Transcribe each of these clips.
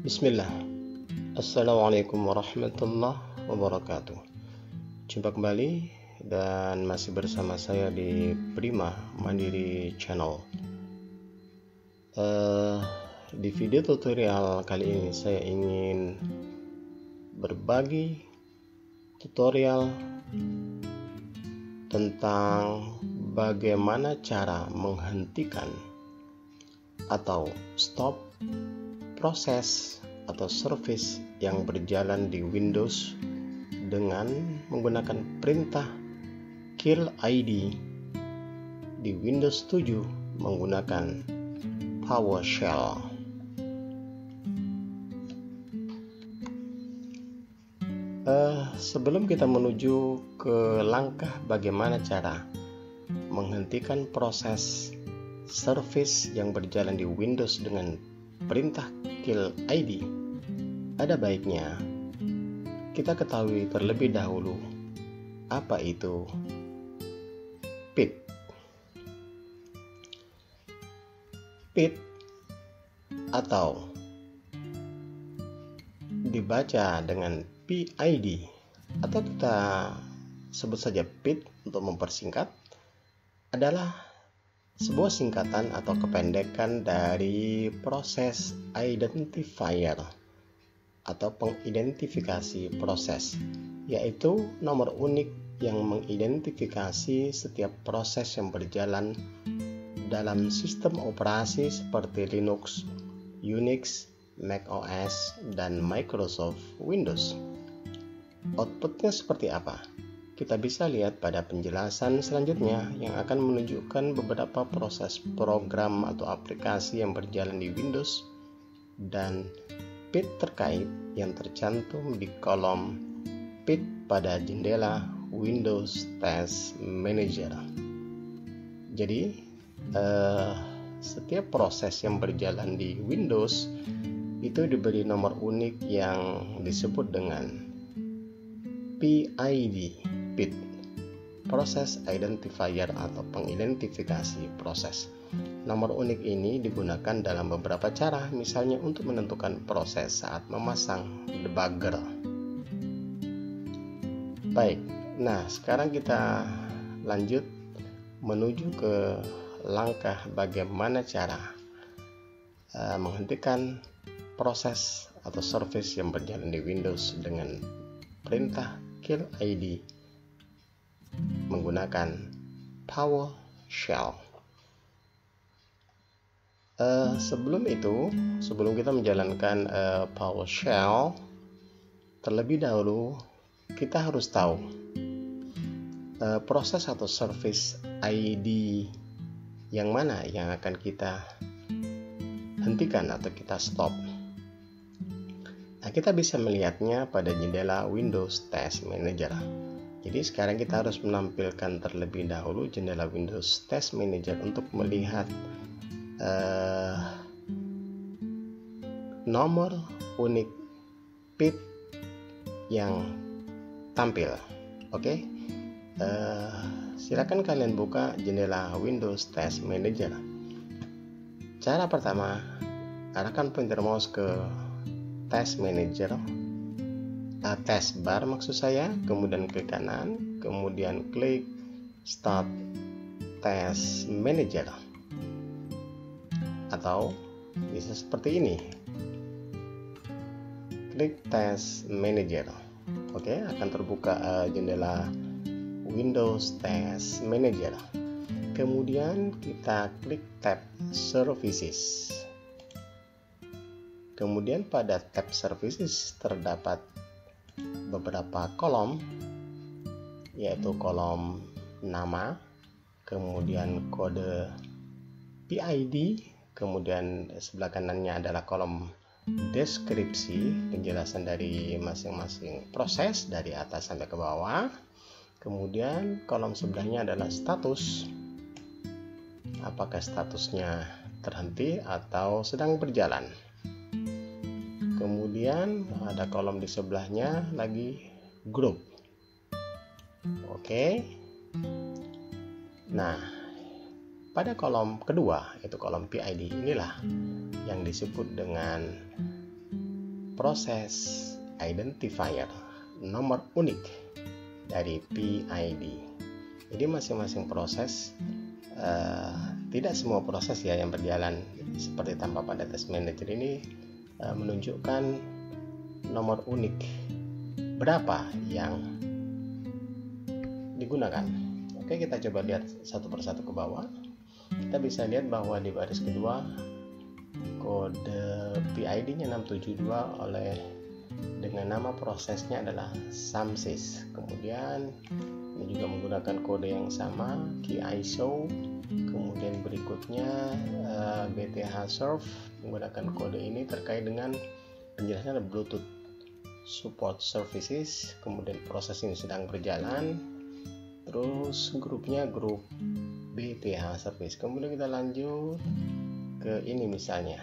Bismillah. Assalamualaikum warahmatullahi wabarakatuh. Jumpa kembali dan masih bersama saya di Prima Mandiri Channel. Di video tutorial kali ini saya ingin berbagi tutorial tentang bagaimana cara menghentikan atau stop proses atau service yang berjalan di Windows dengan menggunakan perintah kill ID di Windows 7 menggunakan PowerShell. Sebelum kita menuju ke langkah bagaimana cara menghentikan proses service yang berjalan di Windows dengan perintah kill ID, ada baiknya kita ketahui terlebih dahulu apa itu PID. PID atau dibaca dengan PID atau kita sebut saja PID untuk mempersingkat, adalah sebuah singkatan atau kependekan dari proses identifier atau pengidentifikasi proses, yaitu nomor unik yang mengidentifikasi setiap proses yang berjalan dalam sistem operasi seperti Linux, Unix, macOS, dan Microsoft Windows. Outputnya seperti apa? Kita bisa lihat pada penjelasan selanjutnya yang akan menunjukkan beberapa proses program atau aplikasi yang berjalan di Windows dan PID terkait yang tercantum di kolom PID pada jendela Windows Test Manager. Jadi, setiap proses yang berjalan di Windows itu diberi nomor unik yang disebut dengan PID. PID, Process Identifier atau pengidentifikasi proses. Nomor unik ini digunakan dalam beberapa cara, misalnya untuk menentukan proses saat memasang debugger. Baik, nah sekarang kita lanjut menuju ke langkah bagaimana cara menghentikan proses atau service yang berjalan di Windows dengan perintah kill ID menggunakan PowerShell. Sebelum kita menjalankan PowerShell, terlebih dahulu kita harus tahu proses atau service ID yang mana yang akan kita hentikan atau kita stop. Nah, kita bisa melihatnya pada jendela Windows Test Manager. Jadi sekarang kita harus menampilkan terlebih dahulu jendela Windows Test Manager untuk melihat nomor unik PID yang tampil. Oke, silakan kalian buka jendela Windows Test Manager. Cara pertama, arahkan pointer mouse ke Test Manager, Test Bar maksud saya, kemudian klik kanan, kemudian klik Start Test Manager, atau bisa seperti ini, klik Test Manager. Oke, akan terbuka jendela Windows Test Manager. Kemudian kita klik tab Services. Kemudian pada tab Services terdapat beberapa kolom, yaitu kolom nama, kemudian kode PID, kemudian sebelah kanannya adalah kolom deskripsi, penjelasan dari masing-masing proses dari atas sampai ke bawah. Kemudian kolom sebelahnya adalah status, apakah statusnya terhenti atau sedang berjalan. Kemudian ada kolom di sebelahnya lagi grup. Oke. Nah, pada kolom kedua, yaitu kolom PID, inilah yang disebut dengan proses identifier, nomor unik dari PID. Jadi masing-masing proses, tidak semua proses ya yang berjalan seperti tanpa pada test manager ini menunjukkan nomor unik berapa yang digunakan. Oke, kita coba lihat satu persatu ke bawah. Kita bisa lihat bahwa di baris kedua kode PID-nya 672 dengan nama prosesnya adalah SAMSYS. Kemudian ini juga menggunakan kode yang sama, key ISO. Kemudian berikutnya BTH Serve menggunakan kode ini terkait dengan penjelasan Bluetooth support services. Kemudian proses ini sedang berjalan. Terus grupnya grup BTH service. Kemudian kita lanjut ke ini misalnya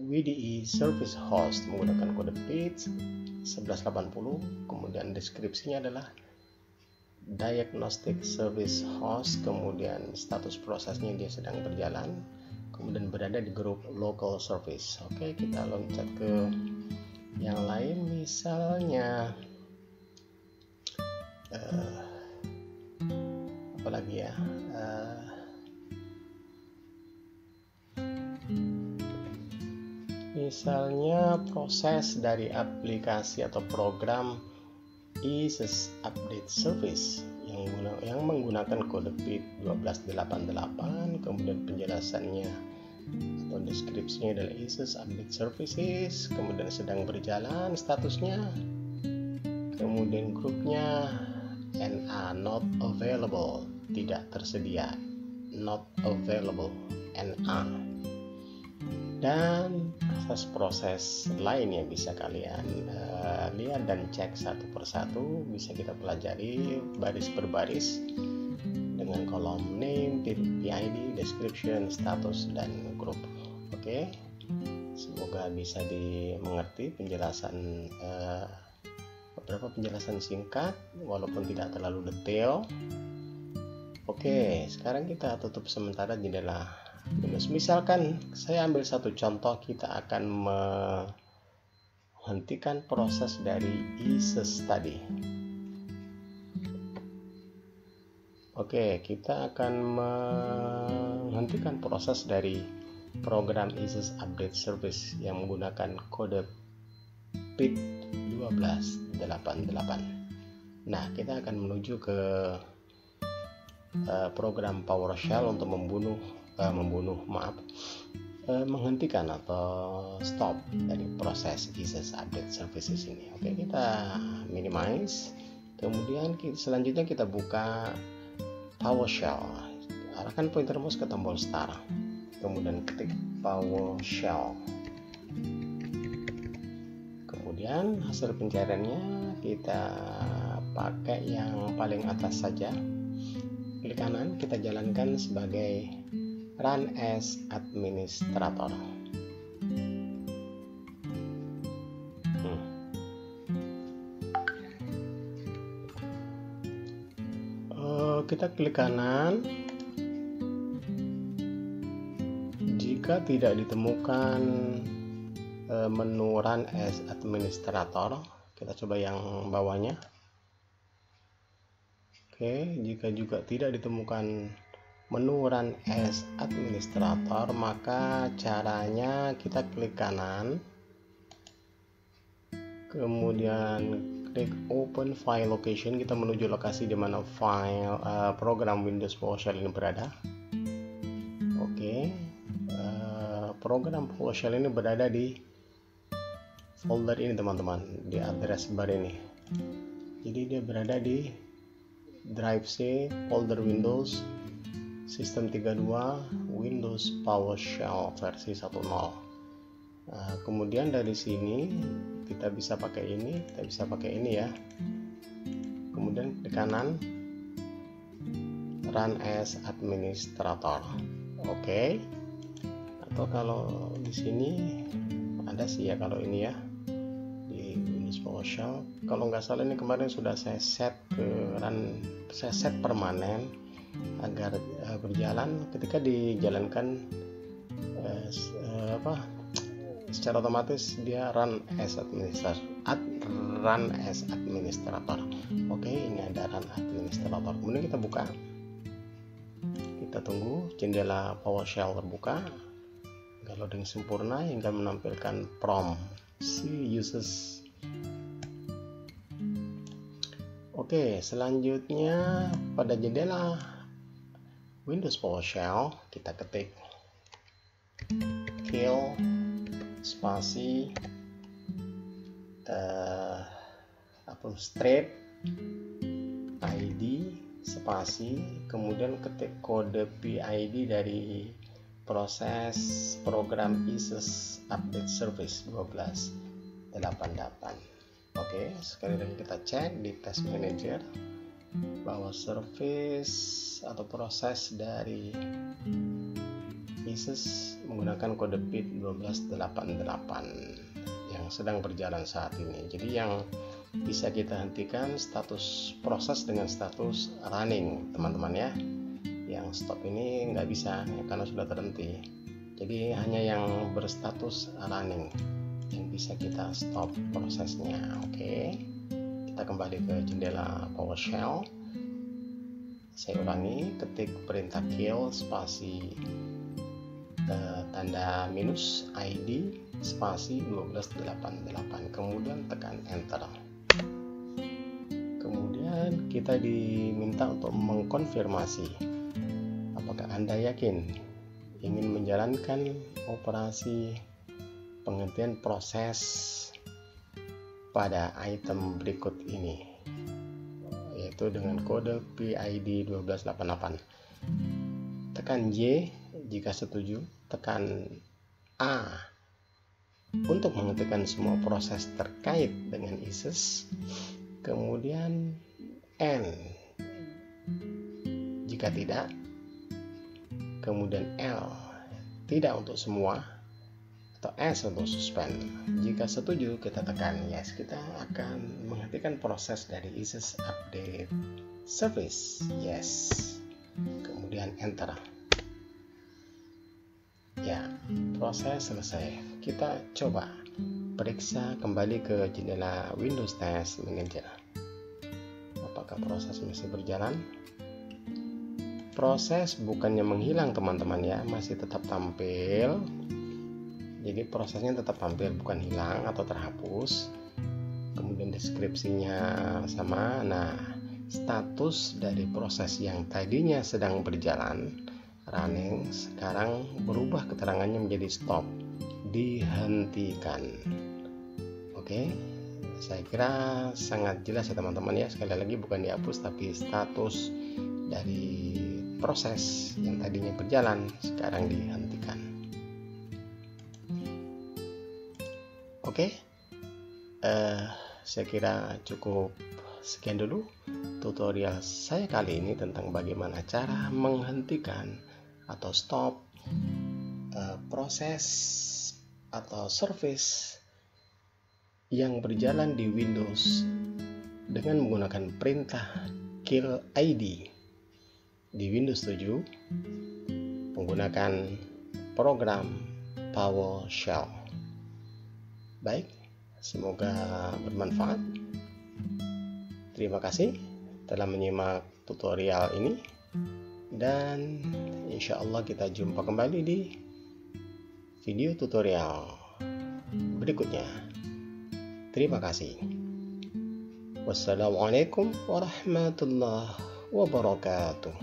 WDE service host menggunakan kode PID 1180. Kemudian deskripsinya adalah diagnostic service host. Kemudian status prosesnya dia sedang berjalan. Kemudian berada di grup local service. Oke, kita loncat ke yang lain, misalnya apalagi ya, misalnya proses dari aplikasi atau program ISIS Update Service yang menggunakan kode PID 1288. Kemudian penjelasannya atau deskripsinya adalah ISIS Update Services. Kemudian sedang berjalan statusnya. Kemudian grupnya NA not available, tidak tersedia, not available, NA. Dan proses-proses lain yang bisa kalian lihat dan cek satu persatu bisa kita pelajari baris per baris dengan kolom name, PID, description, status, dan grup. Oke, semoga bisa dimengerti penjelasan beberapa penjelasan singkat walaupun tidak terlalu detail. Oke, sekarang kita tutup sementara jendela Windows. Misalkan saya ambil satu contoh, kita akan menghentikan proses dari ISIS tadi. Oke, kita akan menghentikan proses dari program ISIS Update Service yang menggunakan kode PID 1288. Nah, kita akan menuju ke program PowerShell untuk menghentikan atau stop dari proses ISIS Update Services ini. Oke, kita minimize. Kemudian selanjutnya kita buka PowerShell. Arahkan pointer mouse ke tombol start. Kemudian ketik PowerShell. Kemudian hasil pencariannya kita pakai yang paling atas saja. Klik kanan, kita jalankan sebagai Run as Administrator. Kita klik kanan. Jika tidak ditemukan menu Run as Administrator, kita coba yang bawahnya. Oke, jika juga tidak ditemukan menu Run as Administrator, maka caranya kita klik kanan, kemudian klik Open File Location. Kita menuju lokasi di mana file program Windows PowerShell ini berada. Oke, program PowerShell ini berada di folder ini teman-teman, di address bar ini. Jadi dia berada di drive C, folder Windows, System 32, Windows PowerShell versi 1.0. Kemudian dari sini kita bisa pakai ini, ya. Kemudian di kanan Run as Administrator. Oke. Atau kalau di sini ada sih ya, kalau ini ya di Windows PowerShell PowerShell. Kalau nggak salah ini kemarin sudah saya set permanen agar berjalan ketika dijalankan secara otomatis dia run as administrator. Oke, ini ada run administrator. Kemudian kita buka, kita tunggu jendela PowerShell terbuka, loading sempurna hingga menampilkan prompt see uses. Oke, selanjutnya pada jendela Windows PowerShell kita ketik kill spasi strip ID spasi, kemudian ketik kode PID dari proses program ISIS update service 1288. Oke, sekali lagi kita cek di task manager bahwa service atau proses dari ISIS menggunakan kode PID 1288 yang sedang berjalan saat ini. Jadi yang bisa kita hentikan status proses dengan status running, teman-teman ya. Yang stop ini nggak bisa karena sudah terhenti. Jadi hanya yang berstatus running yang bisa kita stop prosesnya. Oke, kita kembali ke jendela PowerShell. Saya ulangi, ketik perintah kill spasi tanda minus ID spasi 1288, kemudian tekan enter. Kemudian kita diminta untuk mengkonfirmasi apakah Anda yakin ingin menjalankan operasi penghentian proses pada item berikut ini, yaitu dengan kode PID 1288. Tekan Y jika setuju, tekan A untuk menghentikan semua proses terkait dengan ISIS, kemudian N jika tidak, kemudian L tidak untuk semua, atau S untuk suspend. Jika setuju kita tekan yes, kita akan menghentikan proses dari ISIS update service. Yes, kemudian enter. Ya, proses selesai. Kita coba periksa kembali ke jendela Windows Task Manager. Apakah proses masih berjalan? Proses bukannya menghilang teman-teman ya, masih tetap tampil. Jadi prosesnya tetap tampil, bukan hilang atau terhapus. Kemudian deskripsinya sama. Nah, status dari proses yang tadinya sedang berjalan running sekarang berubah keterangannya menjadi stop, dihentikan. Oke, saya kira sangat jelas ya teman-teman ya. Sekali lagi, bukan dihapus tapi status dari proses yang tadinya berjalan sekarang dihentikan. Oke, saya kira cukup sekian dulu tutorial saya kali ini tentang bagaimana cara menghentikan atau stop proses atau service yang berjalan di Windows dengan menggunakan perintah kill ID di Windows 7 menggunakan program PowerShell. Baik, semoga bermanfaat. Terima kasih telah menyimak tutorial ini, dan insya Allah kita jumpa kembali di video tutorial berikutnya. Terima kasih. Wassalamualaikum warahmatullahi wabarakatuh.